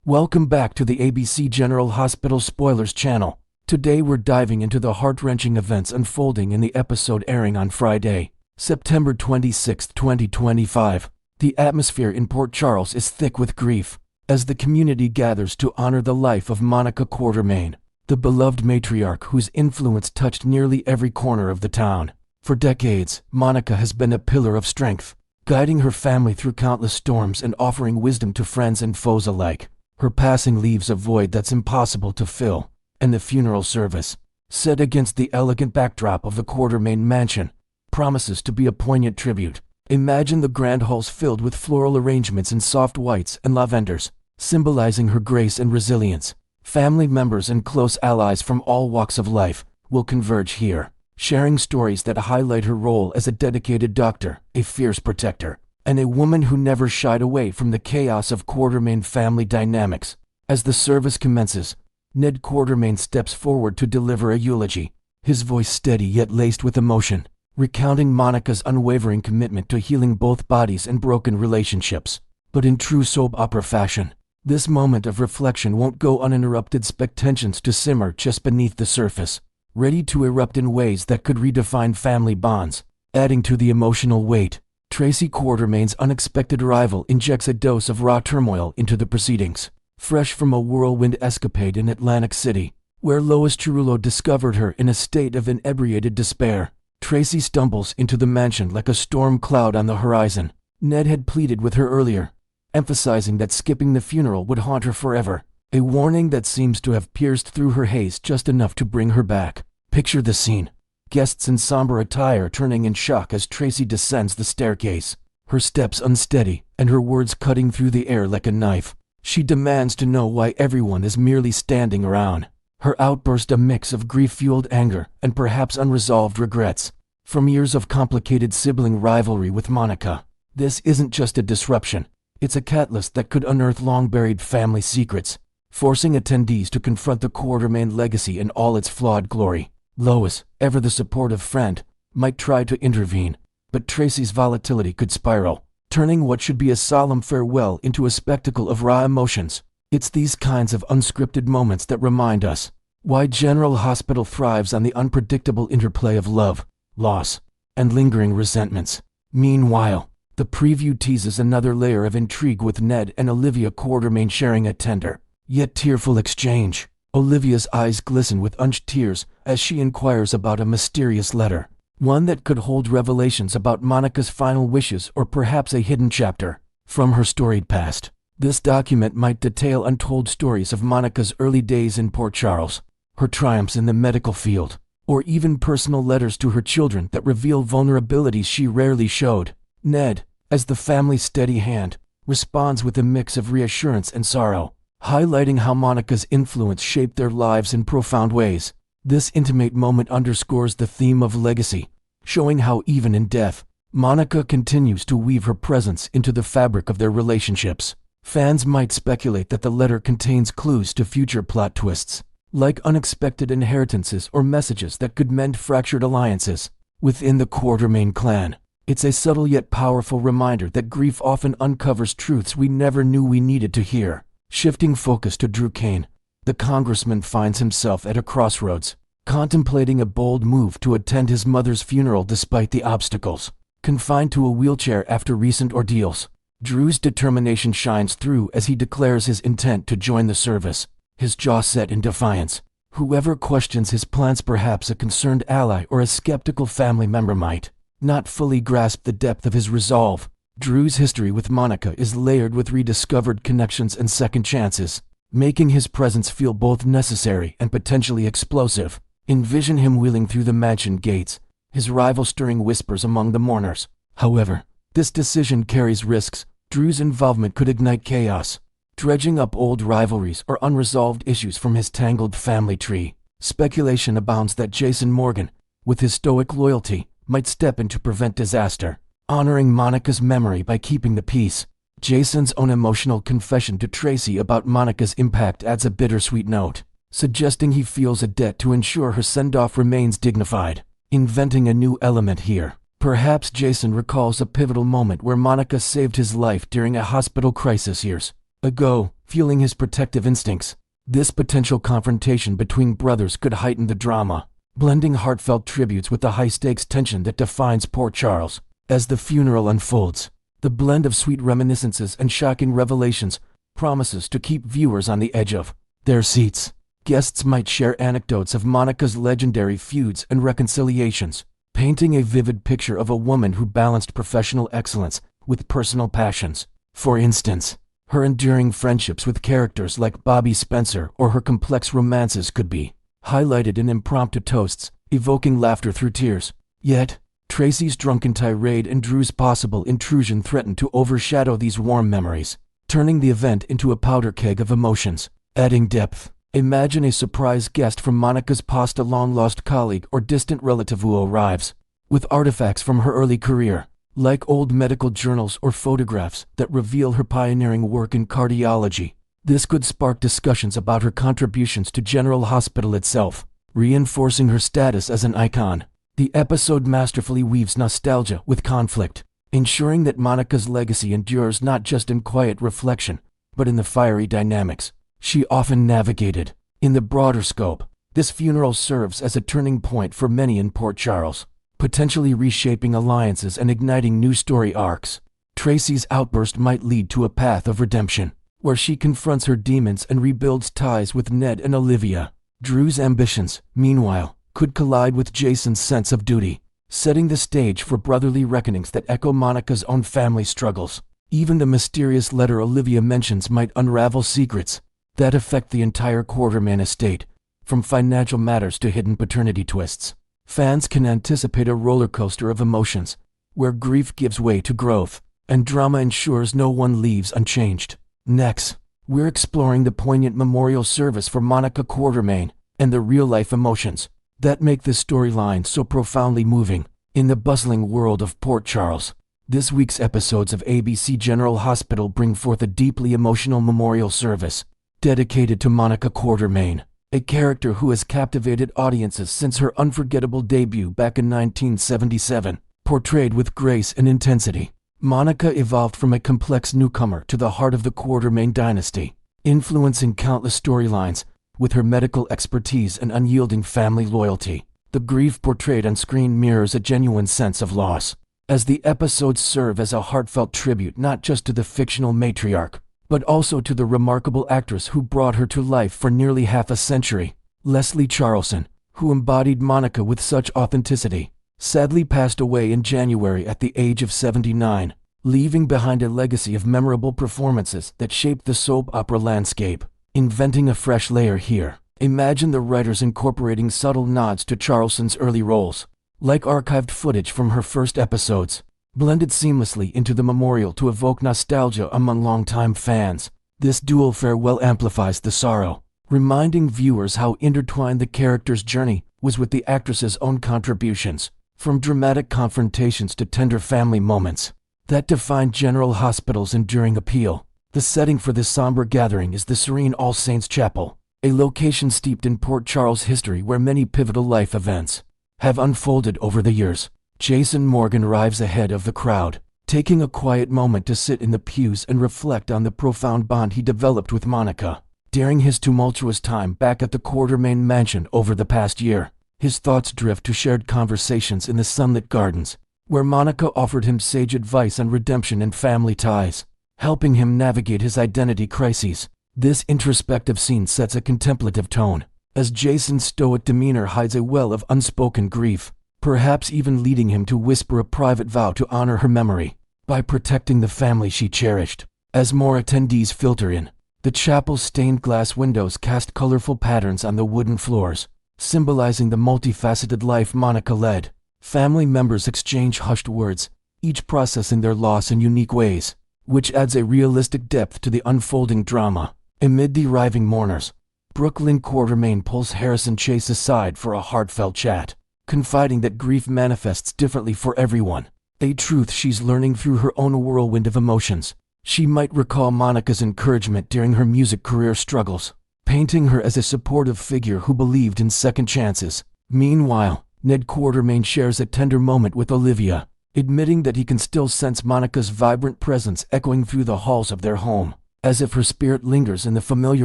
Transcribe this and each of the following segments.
Welcome back to the ABC General Hospital Spoilers channel. Today we're diving into the heart-wrenching events unfolding in the episode airing on Friday, September 26, 2025. The atmosphere in Port Charles is thick with grief as the community gathers to honor the life of Monica Quartermain, the beloved matriarch whose influence touched nearly every corner of the town. For decades, Monica has been a pillar of strength, guiding her family through countless storms and offering wisdom to friends and foes alike. Her passing leaves a void that's impossible to fill, and the funeral service, set against the elegant backdrop of the Quartermain mansion, promises to be a poignant tribute. Imagine the grand halls filled with floral arrangements in soft whites and lavenders, symbolizing her grace and resilience. Family members and close allies from all walks of life will converge here, sharing stories that highlight her role as a dedicated doctor, a fierce protector, and a woman who never shied away from the chaos of Quartermain family dynamics. As the service commences, Ned Quartermain steps forward to deliver a eulogy, his voice steady yet laced with emotion, recounting Monica's unwavering commitment to healing both bodies and broken relationships. But in true soap opera fashion, this moment of reflection won't go uninterrupted. Tensions to simmer just beneath the surface, ready to erupt in ways that could redefine family bonds. Adding to the emotional weight, Tracy Quartermain's unexpected arrival injects a dose of raw turmoil into the proceedings. Fresh from a whirlwind escapade in Atlantic City, where Lois Chirullo discovered her in a state of inebriated despair, Tracy stumbles into the mansion like a storm cloud on the horizon. Ned had pleaded with her earlier, emphasizing that skipping the funeral would haunt her forever, a warning that seems to have pierced through her haze just enough to bring her back. Picture the scene. Guests in somber attire turning in shock as Tracy descends the staircase, her steps unsteady and her words cutting through the air like a knife. She demands to know why everyone is merely standing around. Her outburst a mix of grief-fueled anger and perhaps unresolved regrets. From years of complicated sibling rivalry with Monica, this isn't just a disruption, it's a catalyst that could unearth long-buried family secrets, forcing attendees to confront the Quartermain legacy in all its flawed glory. Lois, ever the supportive friend, might try to intervene, but Tracy's volatility could spiral, turning what should be a solemn farewell into a spectacle of raw emotions. It's these kinds of unscripted moments that remind us why General Hospital thrives on the unpredictable interplay of love, loss, and lingering resentments. Meanwhile, the preview teases another layer of intrigue with Ned and Olivia Quartermain sharing a tender, yet tearful exchange. Olivia's eyes glisten with unshed tears as she inquires about a mysterious letter, one that could hold revelations about Monica's final wishes or perhaps a hidden chapter from her storied past. This document might detail untold stories of Monica's early days in Port Charles, her triumphs in the medical field, or even personal letters to her children that reveal vulnerabilities she rarely showed. Ned, as the family's steady hand, responds with a mix of reassurance and sorrow, highlighting how Monica's influence shaped their lives in profound ways. This intimate moment underscores the theme of legacy, showing how even in death, Monica continues to weave her presence into the fabric of their relationships. Fans might speculate that the letter contains clues to future plot twists, like unexpected inheritances or messages that could mend fractured alliances within the Quartermain clan. It's a subtle yet powerful reminder that grief often uncovers truths we never knew we needed to hear. Shifting focus to Drew Kane, the congressman finds himself at a crossroads, contemplating a bold move to attend his mother's funeral despite the obstacles. Confined to a wheelchair after recent ordeals, Drew's determination shines through as he declares his intent to join the service, his jaw set in defiance. Whoever questions his plans, perhaps a concerned ally or a skeptical family member, might not fully grasp the depth of his resolve. Drew's history with Monica is layered with rediscovered connections and second chances, making his presence feel both necessary and potentially explosive. Envision him wheeling through the mansion gates, his rival stirring whispers among the mourners. However, this decision carries risks. Drew's involvement could ignite chaos, dredging up old rivalries or unresolved issues from his tangled family tree. Speculation abounds that Jason Morgan, with his stoic loyalty, might step in to prevent disaster, honoring Monica's memory by keeping the peace. Jason's own emotional confession to Tracy about Monica's impact adds a bittersweet note, suggesting he feels a debt to ensure her send-off remains dignified. Inventing a new element here, perhaps Jason recalls a pivotal moment where Monica saved his life during a hospital crisis years ago, fueling his protective instincts. This potential confrontation between brothers could heighten the drama, blending heartfelt tributes with the high-stakes tension that defines Port Charles. As the funeral unfolds, the blend of sweet reminiscences and shocking revelations promises to keep viewers on the edge of their seats. Guests might share anecdotes of Monica's legendary feuds and reconciliations, painting a vivid picture of a woman who balanced professional excellence with personal passions. For instance, her enduring friendships with characters like Bobby Spencer or her complex romances could be highlighted in impromptu toasts, evoking laughter through tears. Yet, Tracy's drunken tirade and Drew's possible intrusion threatened to overshadow these warm memories, turning the event into a powder keg of emotions. Adding depth, imagine a surprise guest from Monica's past, a long-lost colleague or distant relative who arrives with artifacts from her early career, like old medical journals or photographs that reveal her pioneering work in cardiology. This could spark discussions about her contributions to General Hospital itself, reinforcing her status as an icon. The episode masterfully weaves nostalgia with conflict, ensuring that Monica's legacy endures not just in quiet reflection, but in the fiery dynamics she often navigated. In the broader scope, this funeral serves as a turning point for many in Port Charles, potentially reshaping alliances and igniting new story arcs. Tracy's outburst might lead to a path of redemption, where she confronts her demons and rebuilds ties with Ned and Olivia. Drew's ambitions, meanwhile, could collide with Jason's sense of duty, setting the stage for brotherly reckonings that echo Monica's own family struggles. Even the mysterious letter Olivia mentions might unravel secrets that affect the entire Quartermain estate, from financial matters to hidden paternity twists. Fans can anticipate a roller coaster of emotions, where grief gives way to growth, and drama ensures no one leaves unchanged. Next, we're exploring the poignant memorial service for Monica Quartermain and the real-life emotions that make this storyline so profoundly moving. In the bustling world of Port Charles, this week's episodes of ABC General Hospital bring forth a deeply emotional memorial service dedicated to Monica Quartermain, a character who has captivated audiences since her unforgettable debut back in 1977. Portrayed with grace and intensity, Monica evolved from a complex newcomer to the heart of the Quartermain dynasty, influencing countless storylines with her medical expertise and unyielding family loyalty. The grief portrayed on screen mirrors a genuine sense of loss, as the episodes serve as a heartfelt tribute not just to the fictional matriarch, but also to the remarkable actress who brought her to life for nearly half a century. Leslie Charleson, who embodied Monica with such authenticity, sadly passed away in January at the age of 79, leaving behind a legacy of memorable performances that shaped the soap opera landscape. Inventing a fresh layer here, imagine the writers incorporating subtle nods to Charleson's early roles, like archived footage from her first episodes, blended seamlessly into the memorial to evoke nostalgia among longtime fans. This dual farewell amplifies the sorrow, reminding viewers how intertwined the character's journey was with the actress's own contributions, from dramatic confrontations to tender family moments that defined General Hospital's enduring appeal. The setting for this somber gathering is the serene All Saints Chapel, a location steeped in Port Charles history where many pivotal life events have unfolded over the years. Jason Morgan arrives ahead of the crowd, taking a quiet moment to sit in the pews and reflect on the profound bond he developed with Monica during his tumultuous time back at the Quartermain mansion over the past year. His thoughts drift to shared conversations in the sunlit gardens, where Monica offered him sage advice on redemption and family ties, helping him navigate his identity crises. This introspective scene sets a contemplative tone, as Jason's stoic demeanor hides a well of unspoken grief, perhaps even leading him to whisper a private vow to honor her memory by protecting the family she cherished. As more attendees filter in, the chapel's stained glass windows cast colorful patterns on the wooden floors, symbolizing the multifaceted life Monica led. Family members exchange hushed words, each processing their loss in unique ways, which adds a realistic depth to the unfolding drama. Amid the arriving mourners, Brooklyn Quartermain pulls Harrison Chase aside for a heartfelt chat, confiding that grief manifests differently for everyone, a truth she's learning through her own whirlwind of emotions. She might recall Monica's encouragement during her music career struggles, painting her as a supportive figure who believed in second chances. Meanwhile, Ned Quartermain shares a tender moment with Olivia, admitting that he can still sense Monica's vibrant presence echoing through the halls of their home. as if her spirit lingers in the familiar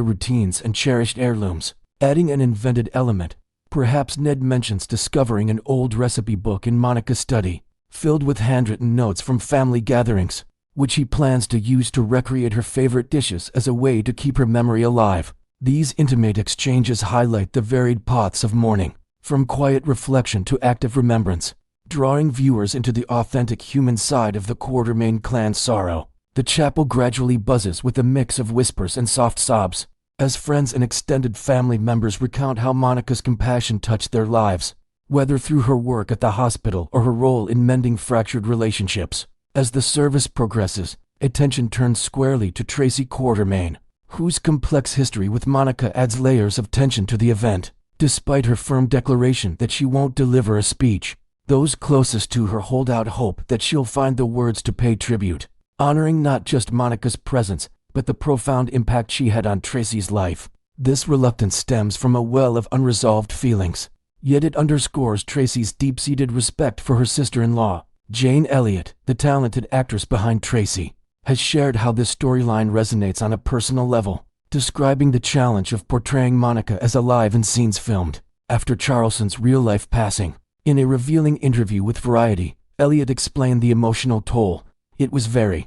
routines and cherished heirlooms. Adding an invented element, perhaps Ned mentions discovering an old recipe book in Monica's study, filled with handwritten notes from family gatherings, which he plans to use to recreate her favorite dishes as a way to keep her memory alive. These intimate exchanges highlight the varied paths of mourning, from quiet reflection to active remembrance, drawing viewers into the authentic human side of the Quartermaine clan's sorrow. The chapel gradually buzzes with a mix of whispers and soft sobs, as friends and extended family members recount how Monica's compassion touched their lives, whether through her work at the hospital or her role in mending fractured relationships. As the service progresses, attention turns squarely to Tracy Quartermaine, whose complex history with Monica adds layers of tension to the event. Despite her firm declaration that she won't deliver a speech, those closest to her hold out hope that she'll find the words to pay tribute, honoring not just Monica's presence, but the profound impact she had on Tracy's life. This reluctance stems from a well of unresolved feelings, yet it underscores Tracy's deep-seated respect for her sister-in-law. Jane Elliott, the talented actress behind Tracy, has shared how this storyline resonates on a personal level, describing the challenge of portraying Monica as alive in scenes filmed after Charleston's real-life passing. In a revealing interview with Variety, Elliott explained the emotional toll. It was very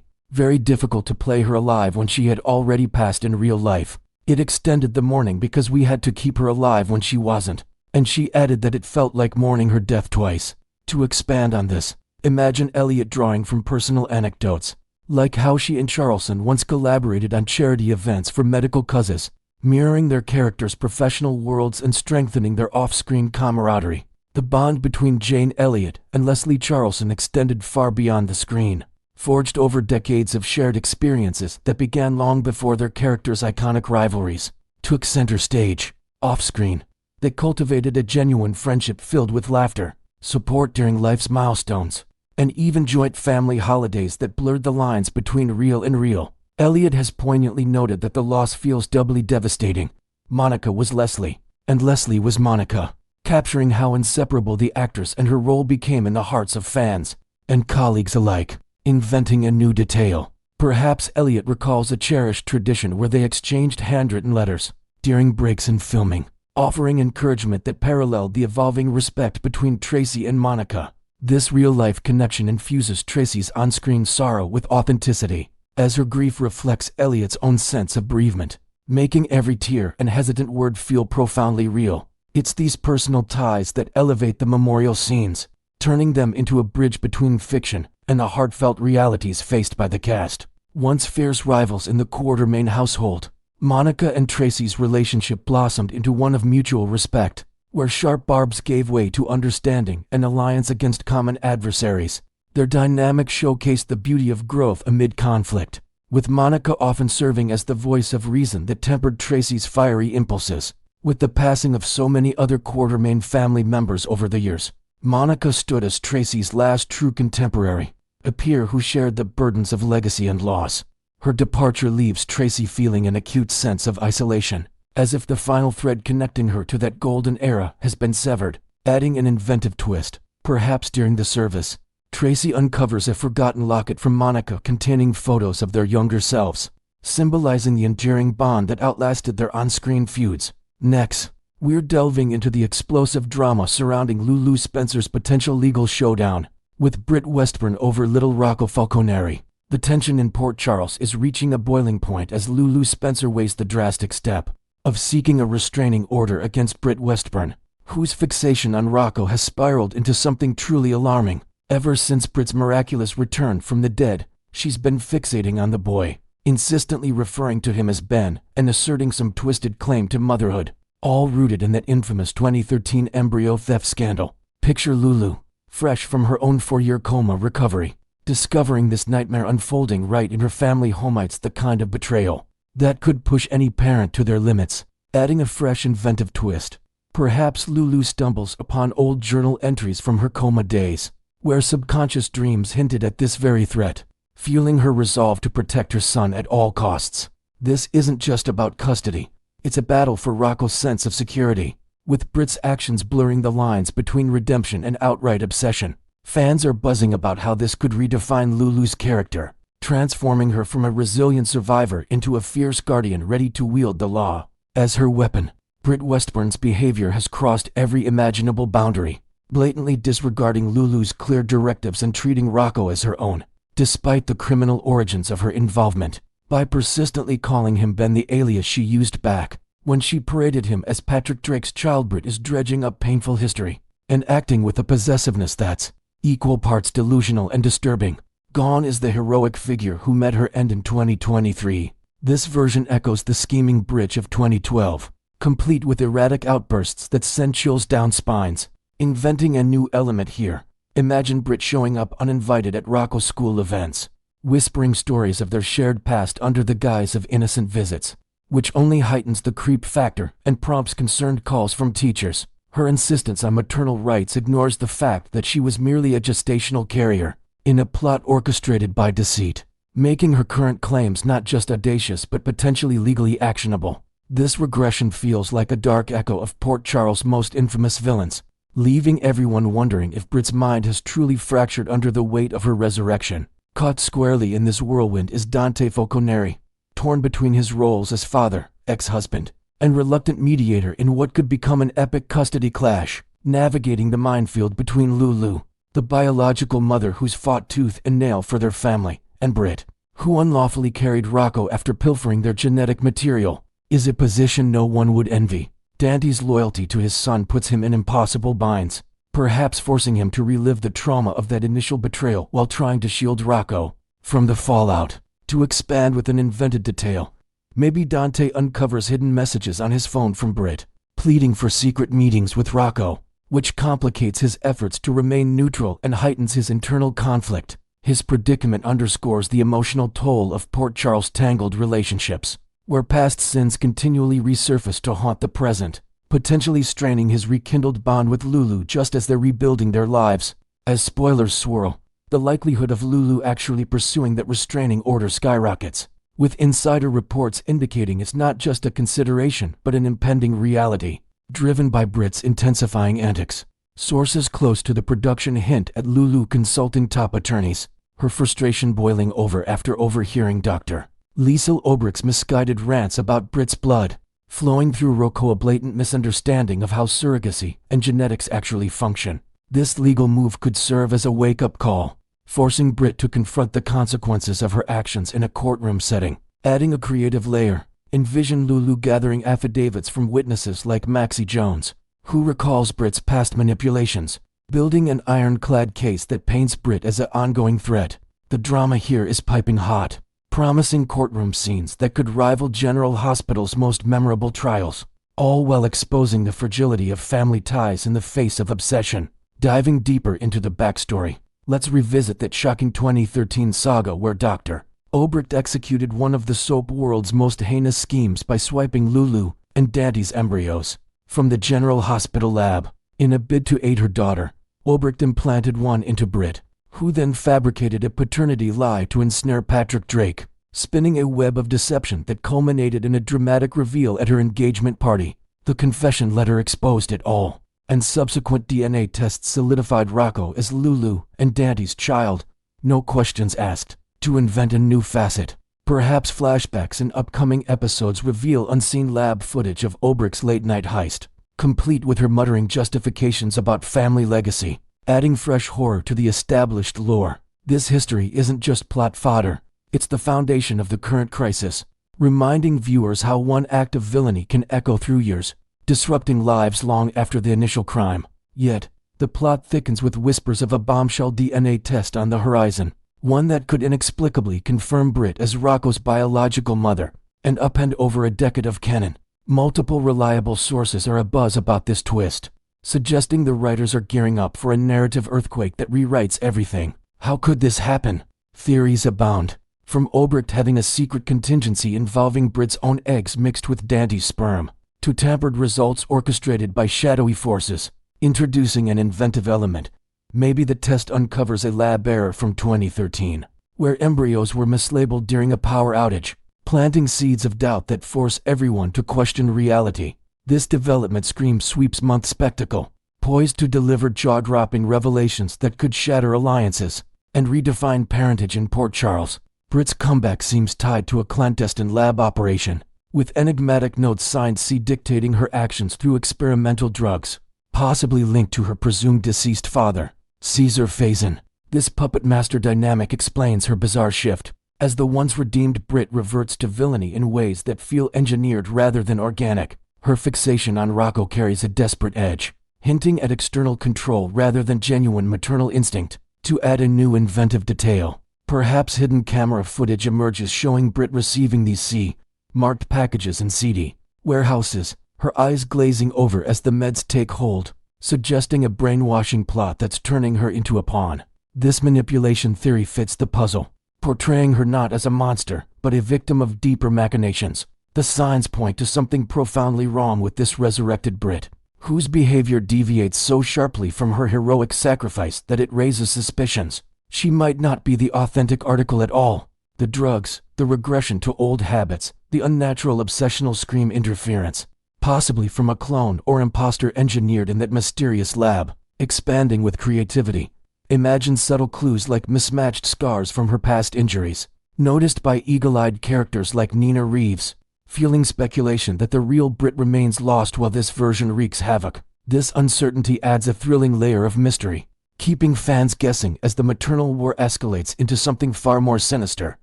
difficult to play her alive when she had already passed in real life. It extended the mourning because we had to keep her alive when she wasn't. And she added that it felt like mourning her death twice. To expand on this, imagine Elliott drawing from personal anecdotes, like how she and Charleston once collaborated on charity events for medical causes, mirroring their characters' professional worlds and strengthening their off-screen camaraderie. The bond between Jane Elliott and Leslie Charleston extended far beyond the screen, forged over decades of shared experiences that began long before their characters' iconic rivalries took center stage. Off-screen, they cultivated a genuine friendship filled with laughter, support during life's milestones, and even joint family holidays that blurred the lines between real and real. Elliott has poignantly noted that the loss feels doubly devastating. Monica was Leslie, and Leslie was Monica, capturing how inseparable the actress and her role became in the hearts of fans and colleagues alike. Inventing a new detail, perhaps Elliott recalls a cherished tradition where they exchanged handwritten letters during breaks in filming, offering encouragement that paralleled the evolving respect between Tracy and Monica. This real-life connection infuses Tracy's on-screen sorrow with authenticity, as her grief reflects Elliott's own sense of bereavement, making every tear and hesitant word feel profoundly real. It's these personal ties that elevate the memorial scenes, turning them into a bridge between fiction and the heartfelt realities faced by the cast. Once fierce rivals in the Quartermaine household, Monica and Tracy's relationship blossomed into one of mutual respect, where sharp barbs gave way to understanding and alliance against common adversaries. Their dynamic showcased the beauty of growth amid conflict, with Monica often serving as the voice of reason that tempered Tracy's fiery impulses. With the passing of so many other Quartermaine family members over the years, Monica stood as Tracy's last true contemporary, a peer who shared the burdens of legacy and loss. Her departure leaves Tracy feeling an acute sense of isolation, as if the final thread connecting her to that golden era has been severed. Adding an inventive twist, perhaps during the service, Tracy uncovers a forgotten locket from Monica containing photos of their younger selves, symbolizing the enduring bond that outlasted their on-screen feuds. Next, we're delving into the explosive drama surrounding Lulu Spencer's potential legal showdown with Britt Westburn over Little Rocco Falconeri. The tension in Port Charles is reaching a boiling point as Lulu Spencer weighs the drastic step of seeking a restraining order against Britt Westburn, whose fixation on Rocco has spiraled into something truly alarming. Ever since Britt's miraculous return from the dead, she's been fixating on the boy, insistently referring to him as Ben and asserting some twisted claim to motherhood, all rooted in that infamous 2013 embryo theft scandal. Picture Lulu, fresh from her own 4-year coma recovery, discovering this nightmare unfolding right in her family home. It's the kind of betrayal that could push any parent to their limits. Adding a fresh, inventive twist, perhaps Lulu stumbles upon old journal entries from her coma days, where subconscious dreams hinted at this very threat, fueling her resolve to protect her son at all costs. This isn't just about custody, it's a battle for Rocco's sense of security, with Britt's actions blurring the lines between redemption and outright obsession. Fans are buzzing about how this could redefine Lulu's character, transforming her from a resilient survivor into a fierce guardian ready to wield the law as her weapon. Britt Westburn's behavior has crossed every imaginable boundary, blatantly disregarding Lulu's clear directives and treating Rocco as her own, despite the criminal origins of her involvement. By persistently calling him Ben, the alias she used back when she paraded him as Patrick Drake's child, Britt is dredging up painful history and acting with a possessiveness that's equal parts delusional and disturbing. Gone is the heroic figure who met her end in 2023. This version echoes the scheming Britt of 2012, complete with erratic outbursts that send chills down spines. Inventing a new element here. Imagine Britt showing up uninvited at Rocco's school events, whispering stories of their shared past under the guise of innocent visits, which only heightens the creep factor and prompts concerned calls from teachers. Her insistence on maternal rights ignores the fact that she was merely a gestational carrier in a plot orchestrated by deceit, making her current claims not just audacious but potentially legally actionable. This regression feels like a dark echo of Port Charles' most infamous villains, leaving everyone wondering if Britt's mind has truly fractured under the weight of her resurrection. Caught squarely in this whirlwind is Dante Falconeri, torn between his roles as father, ex-husband, and reluctant mediator in what could become an epic custody clash, navigating the minefield between Lulu, the biological mother who's fought tooth and nail for their family, and Britt, who unlawfully carried Rocco after pilfering their genetic material, is a position no one would envy. Dante's loyalty to his son puts him in impossible binds, perhaps forcing him to relive the trauma of that initial betrayal while trying to shield Rocco from the fallout. To expand with an invented detail, maybe Dante uncovers hidden messages on his phone from Britt, pleading for secret meetings with Rocco, which complicates his efforts to remain neutral and heightens his internal conflict. His predicament underscores the emotional toll of Port Charles' tangled relationships, where past sins continually resurface to haunt the present, potentially straining his rekindled bond with Lulu just as they're rebuilding their lives. As spoilers swirl, the likelihood of Lulu actually pursuing that restraining order skyrockets, with insider reports indicating it's not just a consideration but an impending reality, driven by Britt's intensifying antics. Sources close to the production hint at Lulu consulting top attorneys, her frustration boiling over after overhearing Dr. Liesl Obrich's misguided rants about Britt's blood, flowing through Rocco, a blatant misunderstanding of how surrogacy and genetics actually function. This legal move could serve as a wake-up call, forcing Britt to confront the consequences of her actions in a courtroom setting. Adding a creative layer, envision Lulu gathering affidavits from witnesses like Maxie Jones, who recalls Britt's past manipulations, building an ironclad case that paints Britt as an ongoing threat. The drama here is piping hot, promising courtroom scenes that could rival General Hospital's most memorable trials, all while exposing the fragility of family ties in the face of obsession. Diving deeper into the backstory, let's revisit that shocking 2013 saga where Dr. Obricht executed one of the soap world's most heinous schemes by swiping Lulu and Dante's embryos from the General Hospital lab. In a bid to aid her daughter, Obricht implanted one into Britt, who then fabricated a paternity lie to ensnare Patrick Drake, spinning a web of deception that culminated in a dramatic reveal at her engagement party. The confession letter exposed it all, and subsequent DNA tests solidified Rocco as Lulu and Dante's child. No questions asked. To invent a new facet, perhaps flashbacks in upcoming episodes reveal unseen lab footage of Obricht's late-night heist, complete with her muttering justifications about family legacy, adding fresh horror to the established lore. This history isn't just plot fodder, it's the foundation of the current crisis, reminding viewers how one act of villainy can echo through years, disrupting lives long after the initial crime. Yet, the plot thickens with whispers of a bombshell DNA test on the horizon, one that could inexplicably confirm Britt as Rocco's biological mother, and upend over a decade of canon. Multiple reliable sources are abuzz about this twist, suggesting the writers are gearing up for a narrative earthquake that rewrites everything. How could this happen? Theories abound, from Obricht having a secret contingency involving Britt's own eggs mixed with Dante's sperm, to tampered results orchestrated by shadowy forces. Introducing an inventive element, maybe the test uncovers a lab error from 2013, where embryos were mislabeled during a power outage, planting seeds of doubt that force everyone to question reality. This development screams sweeps-month spectacle, poised to deliver jaw-dropping revelations that could shatter alliances and redefine parentage in Port Charles. Britt's comeback seems tied to a clandestine lab operation, with enigmatic notes signed C dictating her actions through experimental drugs, possibly linked to her presumed deceased father, Caesar Faison. This puppet master dynamic explains her bizarre shift, as the once redeemed Britt reverts to villainy in ways that feel engineered rather than organic. Her fixation on Rocco carries a desperate edge, hinting at external control rather than genuine maternal instinct. To add a new inventive detail, perhaps hidden camera footage emerges showing Britt receiving these C-marked packages in seedy warehouses, her eyes glazing over as the meds take hold, suggesting a brainwashing plot that's turning her into a pawn. This manipulation theory fits the puzzle, portraying her not as a monster, but a victim of deeper machinations. The signs point to something profoundly wrong with this resurrected Britt, whose behavior deviates so sharply from her heroic sacrifice that it raises suspicions. She might not be the authentic article at all. The drugs, the regression to old habits, the unnatural obsessional scream interference, possibly from a clone or imposter engineered in that mysterious lab, expanding with creativity. Imagine subtle clues like mismatched scars from her past injuries, noticed by eagle-eyed characters like Nina Reeves, fueling speculation that the real Britt remains lost while this version wreaks havoc. This uncertainty adds a thrilling layer of mystery, keeping fans guessing as the maternal war escalates into something far more sinister.